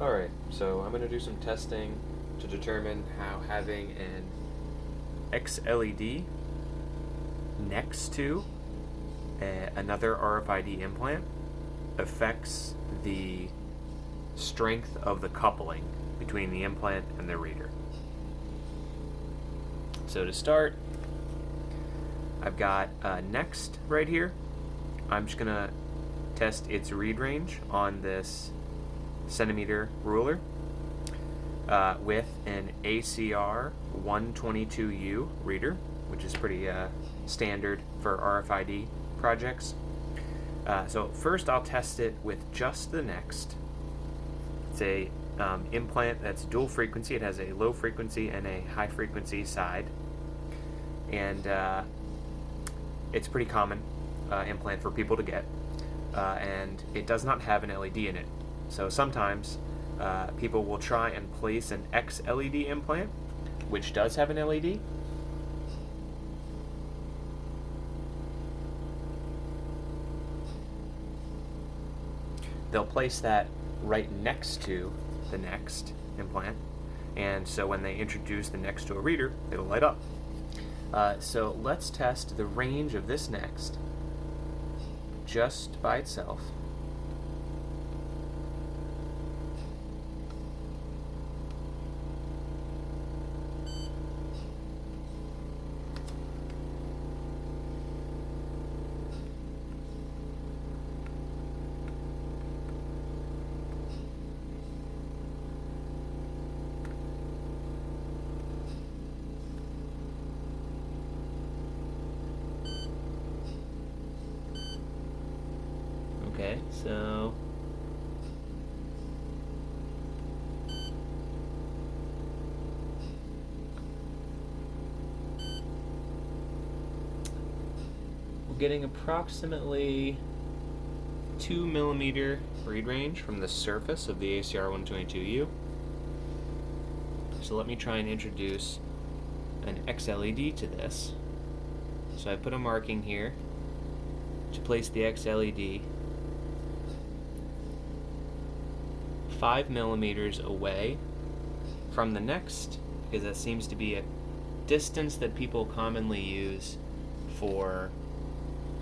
Alright, so I'm going to do some testing to determine how having an xLED next to another RFID implant affects the strength of the coupling between the implant and the reader. So to start, I've got Next right here. I'm just going to test its read range on this centimeter ruler with an ACR 122U reader, which is pretty standard for RFID projects. So first I'll test it with just the Next. It's a implant that's dual frequency. It has a low frequency and a high frequency side, and it's a pretty common implant for people to get, and it does not have an LED in it. So sometimes people will try and place an xLED implant, which does have an LED. They'll place that right next to the Next implant, and so when they introduce the Next to a reader, it'll light up. So let's test the range of this Next just by itself. Okay, so we're getting approximately 2 millimeter read range from the surface of the ACR 122U. So let me try and introduce an xLED to this. So I put a marking here to place the xLED 5 millimeters away from the Next, because that seems to be a distance that people commonly use for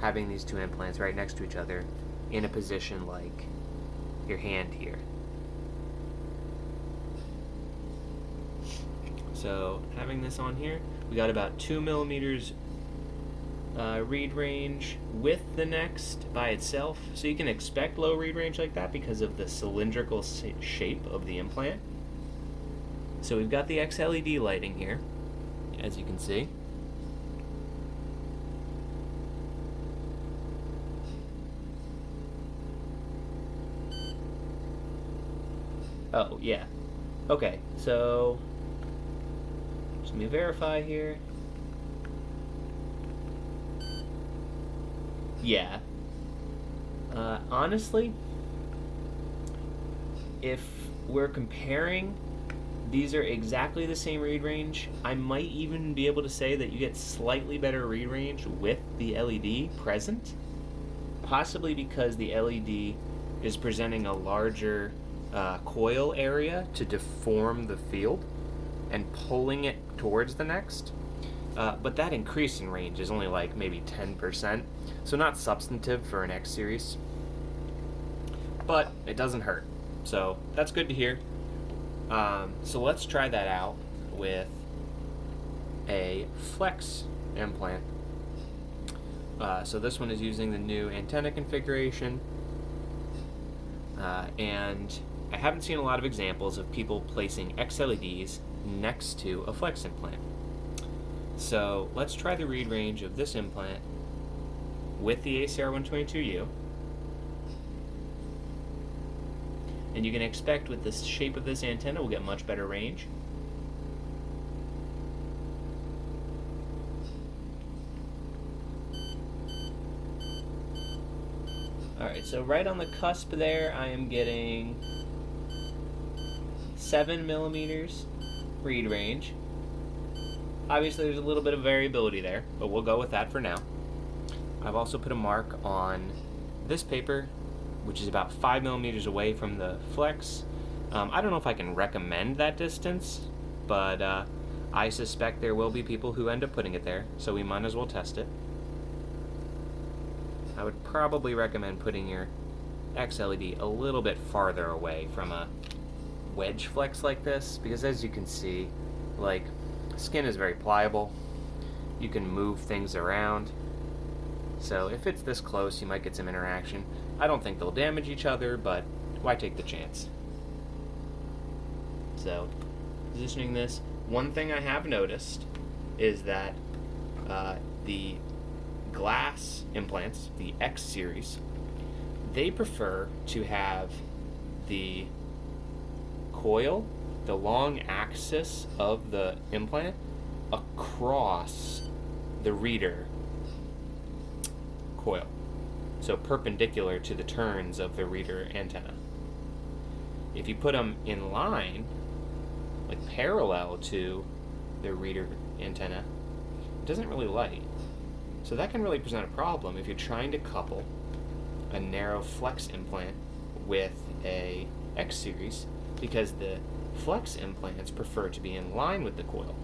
having these two implants right next to each other in a position like your hand here. So having this on here, we got about 2 millimeters read range with the Next by itself. So you can expect low read range like that because of the cylindrical shape of the implant. So we've got the xLED lighting here, as you can see. Oh, yeah. Okay, so just let me verify here. Yeah. Honestly, if we're comparing, these are exactly the same read range. I might even be able to say that you get slightly better read range with the LED present, possibly because the LED is presenting a larger coil area to deform the field and pulling it towards the Next. But that increase in range is only like maybe 10%, so not substantive for an X series, but it doesn't hurt, so that's good to hear. So let's try that out with a Flex implant. So this one is using the new antenna configuration, and I haven't seen a lot of examples of people placing xLEDs next to a Flex implant. So let's try the read range of this implant with the ACR 122U. And you can expect with the shape of this antenna, we'll get much better range. Alright, so right on the cusp there, I am getting 7 millimeters read range. Obviously there's a little bit of variability there, but we'll go with that for now. I've also put a mark on this paper, which is about 5 millimeters away from the Flex, I don't know if I can recommend that distance, but I suspect there will be people who end up putting it there, so we might as well test it. I would probably recommend putting your xLED a little bit farther away from a wedge flex like this, because as you can see, like, skin is very pliable. You can move things around. So if it's this close, you might get some interaction. I don't think they'll damage each other, but why take the chance? So, positioning this, one thing I have noticed is that the glass implants, the X series, they prefer to have the coil, the long axis of the implant, across the reader coil, so perpendicular to the turns of the reader antenna. If you put them in line, like parallel to the reader antenna, it doesn't really light. So that can really present a problem if you're trying to couple a narrow flex implant with a X series, because the flex implants prefer to be in line with the coil.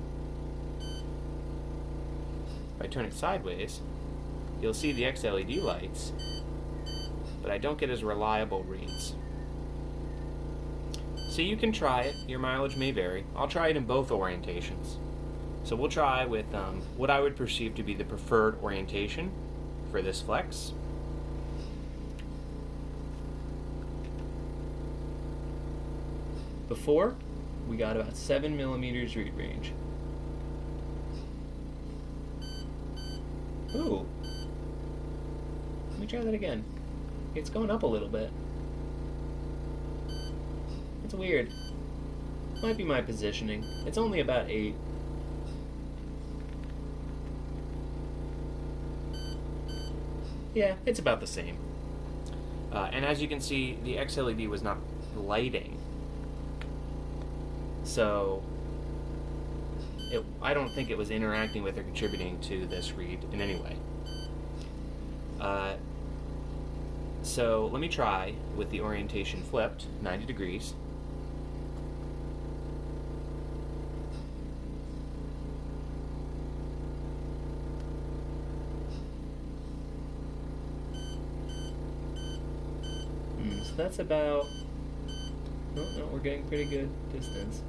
If I turn it sideways, you'll see the xLED lights, but I don't get as reliable reads. So you can try it. Your mileage may vary. I'll try it in both orientations. So we'll try with what I would perceive to be the preferred orientation for this flex. Before, we got about 7 millimeters read range. Ooh. Let me try that again. It's going up a little bit. It's weird. Might be my positioning. It's only about 8. Yeah, it's about the same. And as you can see, the xLED was not lighting. So I don't think it was interacting with or contributing to this read in any way. So let me try with the orientation flipped, 90 degrees. So that's about, no, we're getting pretty good distance.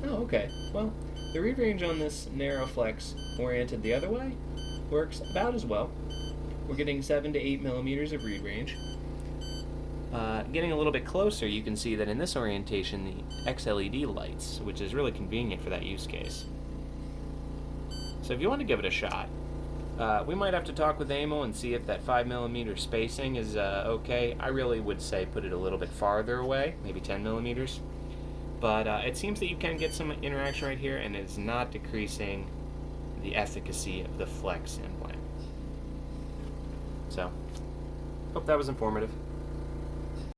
Oh, okay. Well, the read range on this narrow flex oriented the other way works about as well. We're getting 7 to 8 millimeters of read range. Getting a little bit closer, you can see that in this orientation, the xLED lights, which is really convenient for that use case. So if you want to give it a shot, we might have to talk with AMO and see if that 5 millimeter spacing is okay. I really would say put it a little bit farther away, maybe 10 millimeters. But it seems that you can get some interaction right here, and it's not decreasing the efficacy of the flex implant. So, hope that was informative.